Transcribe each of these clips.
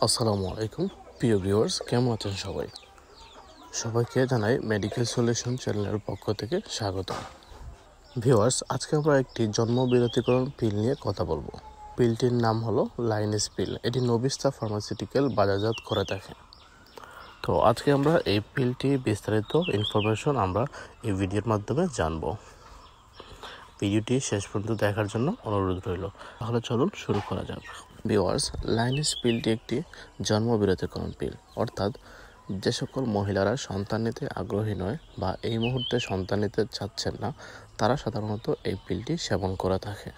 আসসালামু আলাইকুম প্রিয় ভিউয়ার্স, কেমন আছেন সবাই? সবাইকে জানাই মেডিকেল সলিউশন চ্যানেলের পক্ষ থেকে স্বাগত। ভিউয়ার্স, আজকে আমরা একটি জন্ম বিরতিকরণ পিল নিয়ে কথা বলবো। পিলটির নাম হলো লাইনেস পিল। এটি নবিস্তা ফার্মাসিউটিক্যাল বাজারজাত করে থাকে। তো আজকে আমরা এই পিলটি বিস্তারিত ইনফরমেশন আমরা এই ভিডিওর মাধ্যমে জানবো। ভিডিওটি শেষ পর্যন্ত দেখার জন্য অনুরোধ রইল। তাহলে চলুন শুরু করা যাক। ভিউয়ার্স, লাইনেস পিলটি একটি জন্ম বিরতিকরণ পিল, অর্থাৎ যে সকল মহিলারা সন্তান নিতে আগ্রহী নয় বা এই মুহূর্তে সন্তান নিতে চাচ্ছেন না, তারা সাধারণত এই পিলটি সেবন করে থাকে।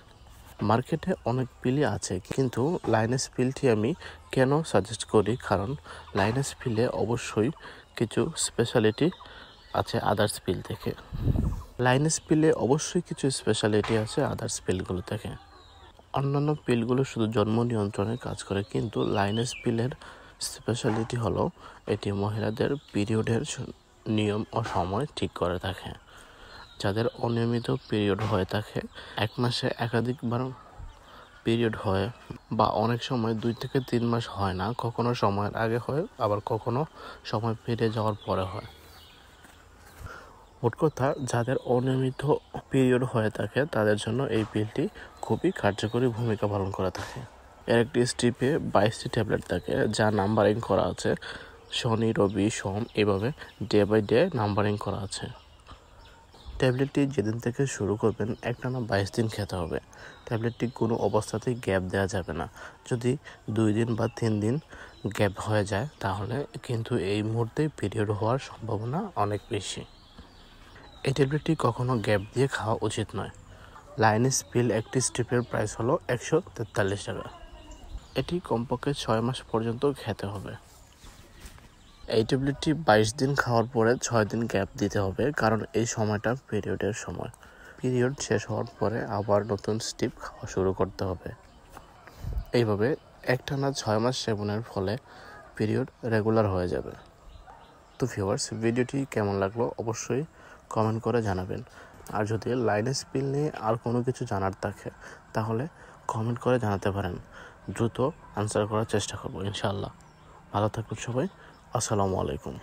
মার্কেটে অনেক পিলই আছে, কিন্তু লাইনেস পিলটি আমি কেন সাজেস্ট করি, কারণ লাইনেস পিলে অবশ্যই কিছু স্পেশালিটি আছে আদার্স পিল থেকে। লাইনেস পিলে অবশ্যই কিছু স্পেশালিটি আছে আদার্স পিলগুলো থেকে। অন্যান্য পিলগুলো শুধু জন্ম নিয়ন্ত্রণে কাজ করে, কিন্তু লাইনেস পিলের স্পেশালিটি হলো এটি মহিলাদের পিরিয়ডের নিয়ম ও সময় ঠিক করে থাকে। যাদের অনিয়মিত পিরিয়ড হয়ে থাকে, এক মাসে একাধিকবার পিরিয়ড হয় বা অনেক সময় 2 থেকে 3 মাস হয় না, কখনো সময়ের আগে হয়, আবার কখনো সময় পেরিয়ে যাওয়ার পরে হয়। মোট কথা, যাদের অনিয়মিত পিরিয়ড হয়ে থাকে তাদের জন্য এই পিলটি খুবই কার্যকরী ভূমিকা পালন করে থাকে। এর একটি স্ট্রিপে 22টি ট্যাবলেট থাকে, যা নাম্বারিং করা আছে শনি, রবি, সোম, এভাবে ডে বাই ডে নাম্বারিং করা আছে। ট্যাবলেটটি যেদিন থেকে শুরু করবেন একটানা 22 দিন খেতে হবে। ট্যাবলেটটি কোনো অবস্থাতেই গ্যাপ দেওয়া যাবে না। যদি 2 দিন বা 3 দিন গ্যাপ হয়ে যায়, তাহলে কিন্তু এই মুহূর্তে পিরিয়ড হওয়ার সম্ভাবনা অনেক বেশি। এই ট্যাবলেটটি কখনো গ্যাপ দিয়ে খাওয়া উচিত নয়। লাইনেস পিল একটি স্ট্রিপের প্রাইস হলো 143 টাকা। এটি কমপক্ষে 6 মাস পর্যন্ত খেতে হবে। এই ট্যাবলেটটি 22 দিন খাওয়ার পরে 6 দিন গ্যাপ দিতে হবে, কারণ এই সময়টা পিরিয়ডের সময়। পিরিয়ড শেষ হওয়ার পরে আবার নতুন স্ট্রিপ খাওয়া শুরু করতে হবে। এইভাবে একটানা 6 মাস সেবনের ফলে পিরিয়ড রেগুলার হয়ে যাবে। তো ভিউয়ার্স, ভিডিওটি কেমন লাগলো অবশ্যই কমেন্ট করে জানাবেন। আর যদি লাইনেস পিল নিয়ে আর কোনো কিছু জানার থাকে, তাহলে কমেন্ট করে জানাতে পারেন। দ্রুত আনসার করার চেষ্টা করব ইনশাআল্লাহ। ভালো থাকুন সবাই। আসসালামু আলাইকুম।